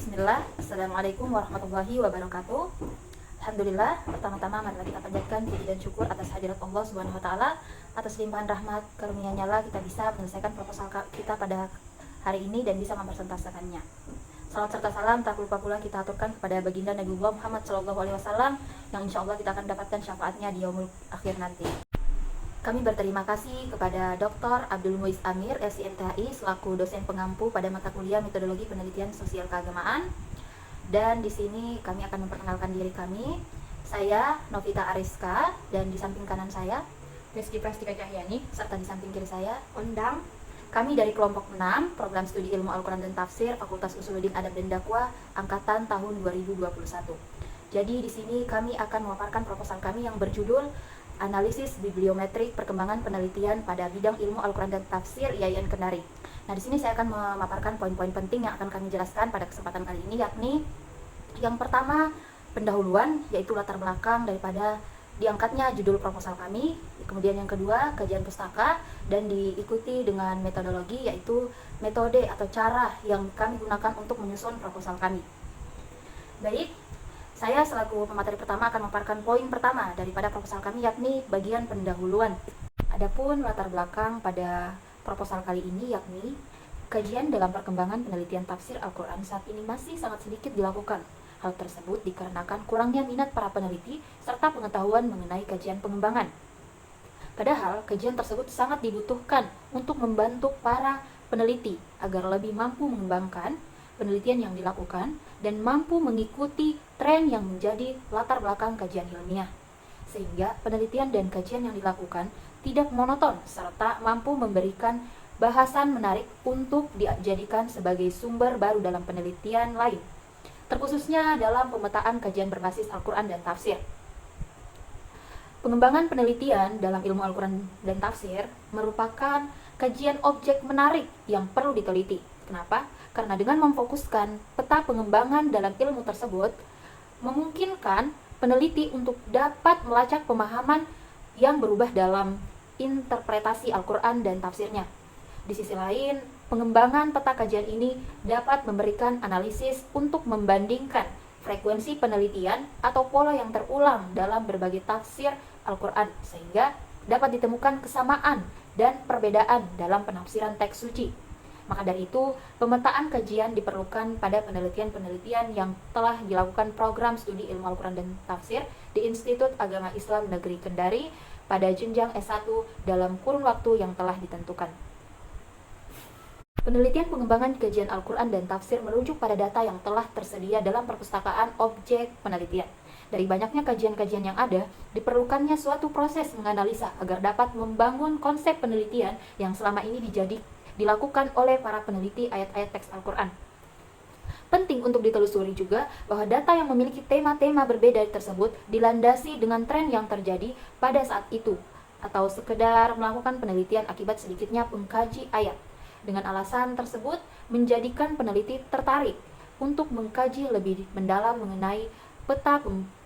Bismillah, Assalamualaikum warahmatullahi wabarakatuh. Alhamdulillah, pertama-tama marilah kita panjatkan puji dan syukur atas hadirat Allah Subhanahu wa taala, atas limpahan rahmat karunia-Nya lah kita bisa menyelesaikan proposal kita pada hari ini dan bisa mempresentasikannya. Salam serta salam tak lupa pula kita aturkan kepada baginda Nabi Muhammad SAW yang insya Allah kita akan dapatkan syafaatnya di yaumul akhir nanti. Kami berterima kasih kepada Dr. Abdul Muiz Amir, SIMTHI, selaku dosen pengampu pada mata kuliah Metodologi Penelitian Sosial Keagamaan. Dan di sini kami akan memperkenalkan diri kami. Saya Novita Ariska, dan di samping kanan saya Rizky Prastika Cahyani, serta di samping kiri saya Ondang. kami dari kelompok 6, Program Studi Ilmu Al-Quran dan Tafsir, Fakultas Usuluddin Adab dan Dakwah, angkatan tahun 2021. Jadi di sini kami akan memaparkan proposal kami yang berjudul Analisis Bibliometrik Perkembangan Penelitian pada Bidang Ilmu Al-Quran dan Tafsir Yayan Kendari. Nah, di sini saya akan memaparkan poin-poin penting yang akan kami jelaskan pada kesempatan kali ini, yakni yang pertama, pendahuluan, yaitu latar belakang daripada diangkatnya judul proposal kami. Kemudian yang kedua, kajian pustaka, dan diikuti dengan metodologi, yaitu metode atau cara yang kami gunakan untuk menyusun proposal kami. Baik, saya selaku pemateri pertama akan memaparkan poin pertama daripada proposal kami, yakni bagian pendahuluan. Adapun latar belakang pada proposal kali ini yakni kajian dalam perkembangan penelitian tafsir Al-Quran saat ini masih sangat sedikit dilakukan. Hal tersebut dikarenakan kurangnya minat para peneliti serta pengetahuan mengenai kajian pengembangan. Padahal kajian tersebut sangat dibutuhkan untuk membantu para peneliti agar lebih mampu mengembangkan penelitian yang dilakukan dan mampu mengikuti tren yang menjadi latar belakang kajian ilmiah, sehingga penelitian dan kajian yang dilakukan tidak monoton serta mampu memberikan bahasan menarik untuk dijadikan sebagai sumber baru dalam penelitian lain, terkhususnya dalam pemetaan kajian berbasis Al-Quran dan tafsir. Pengembangan penelitian dalam ilmu Al-Quran dan tafsir merupakan kajian objek menarik yang perlu diteliti. Kenapa? Karena dengan memfokuskan peta pengembangan dalam ilmu tersebut, memungkinkan peneliti untuk dapat melacak pemahaman yang berubah dalam interpretasi Al-Quran dan tafsirnya. Di sisi lain, pengembangan peta kajian ini dapat memberikan analisis untuk membandingkan frekuensi penelitian atau pola yang terulang dalam berbagai tafsir Al-Quran, sehingga dapat ditemukan kesamaan dan perbedaan dalam penafsiran teks suci. Maka dari itu, pemetaan kajian diperlukan pada penelitian-penelitian yang telah dilakukan program studi ilmu Al-Quran dan tafsir di Institut Agama Islam Negeri Kendari pada jenjang S1 dalam kurun waktu yang telah ditentukan. Penelitian pengembangan kajian Al-Quran dan tafsir merujuk pada data yang telah tersedia dalam perpustakaan objek penelitian. Dari banyaknya kajian-kajian yang ada, diperlukannya suatu proses menganalisa agar dapat membangun konsep penelitian yang selama ini dilakukan oleh para peneliti ayat-ayat teks Al-Quran. Penting untuk ditelusuri juga bahwa data yang memiliki tema-tema berbeda tersebut dilandasi dengan tren yang terjadi pada saat itu, atau sekedar melakukan penelitian akibat sedikitnya pengkaji ayat. Dengan alasan tersebut, menjadikan peneliti tertarik untuk mengkaji lebih mendalam mengenai peta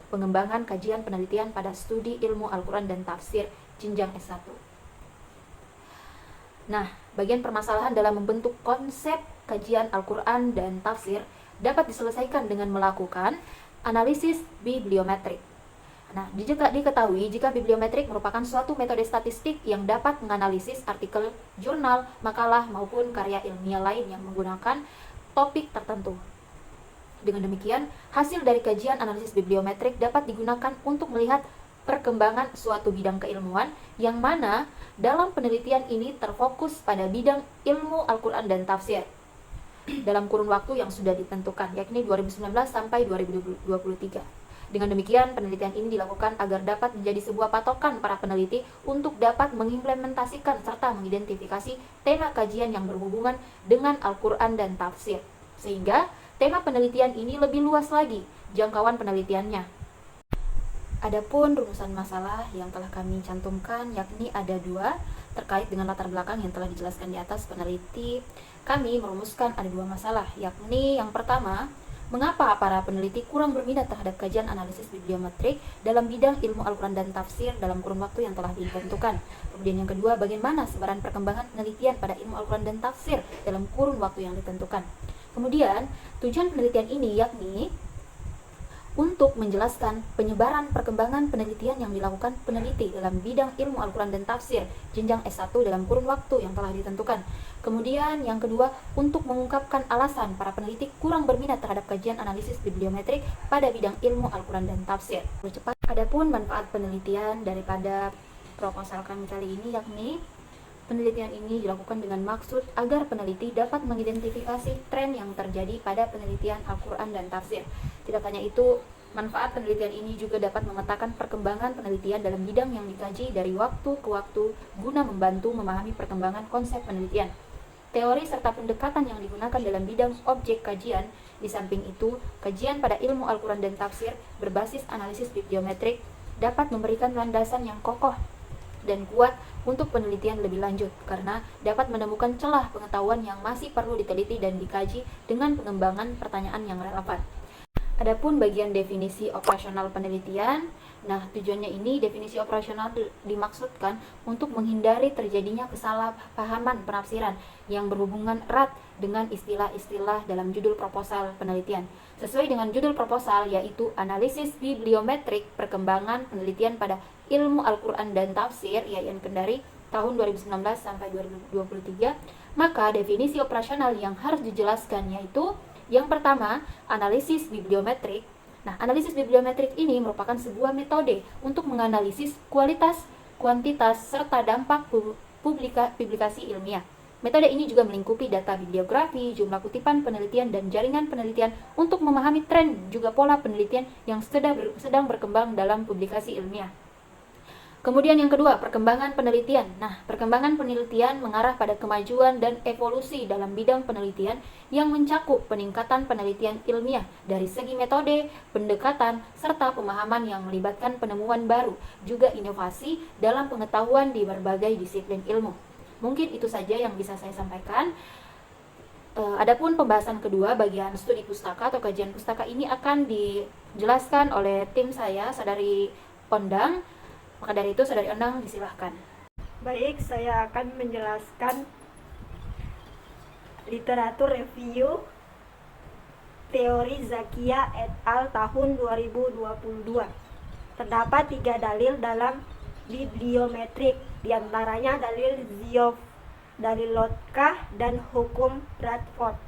pengembangan kajian penelitian pada studi ilmu Al-Quran dan tafsir jenjang S1. Nah, bagian permasalahan dalam membentuk konsep kajian Al-Quran dan tafsir dapat diselesaikan dengan melakukan analisis bibliometrik. Nah, diketahui jika bibliometrik merupakan suatu metode statistik yang dapat menganalisis artikel, jurnal, makalah, maupun karya ilmiah lain yang menggunakan topik tertentu. Dengan demikian, hasil dari kajian analisis bibliometrik dapat digunakan untuk melihat perkembangan suatu bidang keilmuan yang mana dalam penelitian ini terfokus pada bidang ilmu Al-Quran dan tafsir dalam kurun waktu yang sudah ditentukan, yakni 2019 sampai 2023. Dengan demikian, penelitian ini dilakukan agar dapat menjadi sebuah patokan para peneliti untuk dapat mengimplementasikan serta mengidentifikasi tema kajian yang berhubungan dengan Al-Quran dan tafsir, sehingga tema penelitian ini lebih luas lagi jangkauan penelitiannya. Adapun rumusan masalah yang telah kami cantumkan yakni ada 2 terkait dengan latar belakang yang telah dijelaskan di atas peneliti. Kami merumuskan ada 2 masalah, yakni yang pertama, mengapa para peneliti kurang berminat terhadap kajian analisis bibliometrik dalam bidang ilmu Al-Quran dan tafsir dalam kurun waktu yang telah ditentukan. Kemudian yang kedua, bagaimana sebaran perkembangan penelitian pada ilmu Al-Quran dan tafsir dalam kurun waktu yang ditentukan. Kemudian, tujuan penelitian ini yakni untuk menjelaskan penyebaran perkembangan penelitian yang dilakukan peneliti dalam bidang ilmu Al-Quran dan tafsir jenjang S1 dalam kurun waktu yang telah ditentukan. Kemudian yang kedua, untuk mengungkapkan alasan para peneliti kurang berminat terhadap kajian analisis bibliometrik pada bidang ilmu Al-Quran dan tafsir. Bercepat. Adapun manfaat penelitian daripada proposal kami kali ini yakni penelitian ini dilakukan dengan maksud agar peneliti dapat mengidentifikasi tren yang terjadi pada penelitian Al-Quran dan tafsir. Tidak hanya itu, manfaat penelitian ini juga dapat memetakan perkembangan penelitian dalam bidang yang dikaji dari waktu ke waktu guna membantu memahami perkembangan konsep penelitian. Teori serta pendekatan yang digunakan dalam bidang objek kajian. Di samping itu, kajian pada ilmu Al-Quran dan tafsir berbasis analisis bibliometrik dapat memberikan landasan yang kokoh dan kuat untuk penelitian lebih lanjut karena dapat menemukan celah pengetahuan yang masih perlu diteliti dan dikaji dengan pengembangan pertanyaan yang relevan. Adapun bagian definisi operasional penelitian, nah tujuannya ini definisi operasional dimaksudkan untuk menghindari terjadinya kesalahpahaman penafsiran yang berhubungan erat dengan istilah-istilah dalam judul proposal penelitian. Sesuai dengan judul proposal yaitu analisis bibliometrik perkembangan penelitian pada ilmu Al-Quran dan tafsir IAIN Kendari tahun 2019 sampai 2023, maka definisi operasional yang harus dijelaskan yaitu yang pertama, analisis bibliometrik. Nah, analisis bibliometrik ini merupakan sebuah metode untuk menganalisis kualitas, kuantitas, serta dampak publikasi ilmiah. Metode ini juga melingkupi data bibliografi, jumlah kutipan penelitian, dan jaringan penelitian untuk memahami tren juga pola penelitian yang sedang berkembang dalam publikasi ilmiah. Kemudian yang kedua, perkembangan penelitian. Nah, perkembangan penelitian mengarah pada kemajuan dan evolusi dalam bidang penelitian yang mencakup peningkatan penelitian ilmiah dari segi metode, pendekatan, serta pemahaman yang melibatkan penemuan baru, juga inovasi dalam pengetahuan di berbagai disiplin ilmu. Mungkin itu saja yang bisa saya sampaikan. Adapun pembahasan kedua, bagian studi pustaka atau kajian pustaka ini akan dijelaskan oleh tim saya, Saudari Ondang. Maka dari itu, Saudari Ondang disilahkan. Baik, saya akan menjelaskan literatur review teori Zakia et al. Tahun 2022. Terdapat 3 dalil dalam bibliometrik, diantaranya dalil Ziof, dalil Lotka, dan hukum Bradford.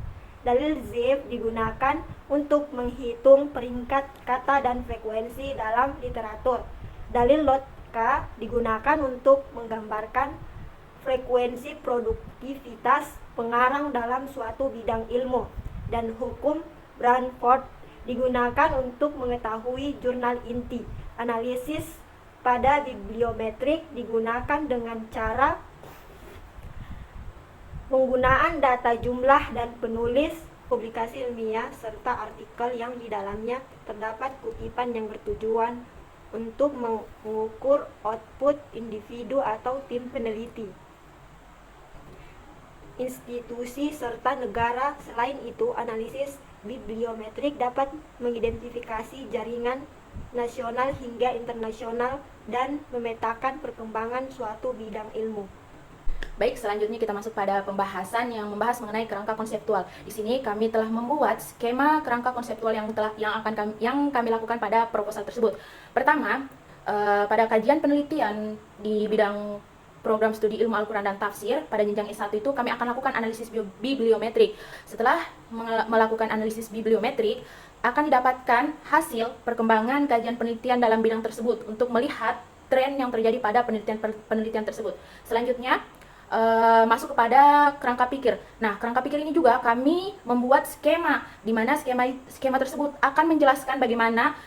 Dalil Ziof digunakan untuk menghitung peringkat kata dan frekuensi dalam literatur. Dalil Lotka digunakan untuk menggambarkan frekuensi produktivitas pengarang dalam suatu bidang ilmu, dan hukum Bradford digunakan untuk mengetahui jurnal inti. Analisis pada bibliometrik digunakan dengan cara penggunaan data jumlah dan penulis publikasi ilmiah serta artikel yang di dalamnya terdapat kutipan yang bertujuan untuk mengukur output individu atau tim peneliti, institusi, serta negara. Selain itu, analisis bibliometrik dapat mengidentifikasi jaringan nasional hingga internasional dan memetakan perkembangan suatu bidang ilmu. Baik, selanjutnya kita masuk pada pembahasan yang membahas mengenai kerangka konseptual. Di sini kami telah membuat skema kerangka konseptual yang kami lakukan pada proposal tersebut. Pertama, pada kajian penelitian di bidang program studi ilmu Al-Quran dan tafsir pada jenjang S1 itu kami akan lakukan analisis bibliometrik. Setelah melakukan analisis bibliometrik, akan didapatkan hasil perkembangan kajian penelitian dalam bidang tersebut untuk melihat tren yang terjadi pada penelitian tersebut. Selanjutnya, masuk kepada kerangka pikir. Nah, kerangka pikir ini juga kami membuat skema, di mana skema tersebut akan menjelaskan bagaimana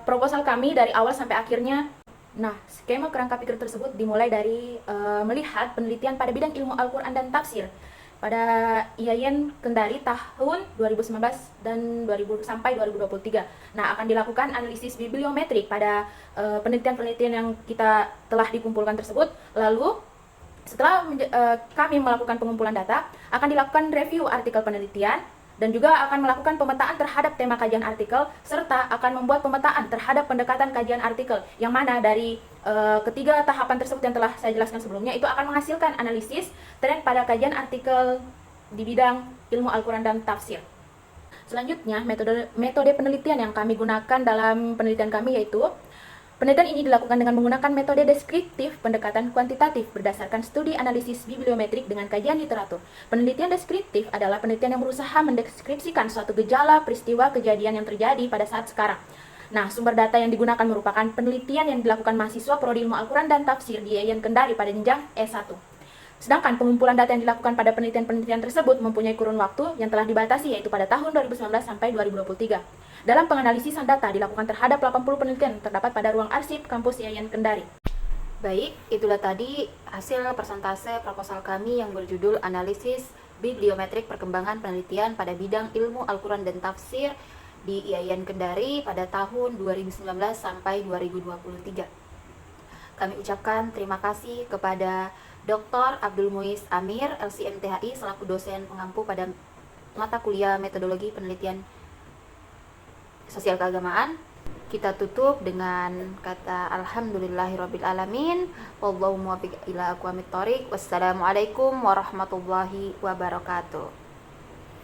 proposal kami dari awal sampai akhirnya. Nah, skema kerangka pikir tersebut dimulai dari melihat penelitian pada bidang ilmu Al-Quran dan tafsir pada IAIN Kendari tahun 2019 dan sampai 2023. Nah, akan dilakukan analisis bibliometrik pada penelitian-penelitian yang kita telah dikumpulkan tersebut. Lalu setelah kami melakukan pengumpulan data, akan dilakukan review artikel penelitian dan juga akan melakukan pemetaan terhadap tema kajian artikel, serta akan membuat pemetaan terhadap pendekatan kajian artikel, yang mana dari ketiga tahapan tersebut yang telah saya jelaskan sebelumnya itu akan menghasilkan analisis tren pada kajian artikel di bidang ilmu Al-Quran dan tafsir. Selanjutnya, metode penelitian yang kami gunakan dalam penelitian kami yaitu penelitian ini dilakukan dengan menggunakan metode deskriptif pendekatan kuantitatif berdasarkan studi analisis bibliometrik dengan kajian literatur. Penelitian deskriptif adalah penelitian yang berusaha mendeskripsikan suatu gejala, peristiwa, kejadian yang terjadi pada saat sekarang. Nah, sumber data yang digunakan merupakan penelitian yang dilakukan mahasiswa Prodi Ilmu Al-Quran dan Tafsir di IAIN Kendari pada jenjang S1. Sedangkan pengumpulan data yang dilakukan pada penelitian-penelitian tersebut mempunyai kurun waktu yang telah dibatasi yaitu pada tahun 2019 sampai 2023. Dalam penganalisisan data dilakukan terhadap 80 penelitian yang terdapat pada ruang arsip kampus IAIN Kendari. Baik, itulah tadi hasil persentase proposal kami yang berjudul Analisis Bibliometrik Perkembangan Penelitian pada Bidang Ilmu Al-Quran dan Tafsir di IAIN Kendari pada tahun 2019 sampai 2023. Kami ucapkan terima kasih kepada Dr. Abdul Muiz Amir, LCMTHI, selaku dosen pengampu pada mata kuliah Metodologi Penelitian Sosial Keagamaan. Kita tutup dengan kata Alhamdulillahirabbil alamin. Wallahu muwaffiq ila aqwamit thoriq. Wassalamualaikum warahmatullahi wabarakatuh.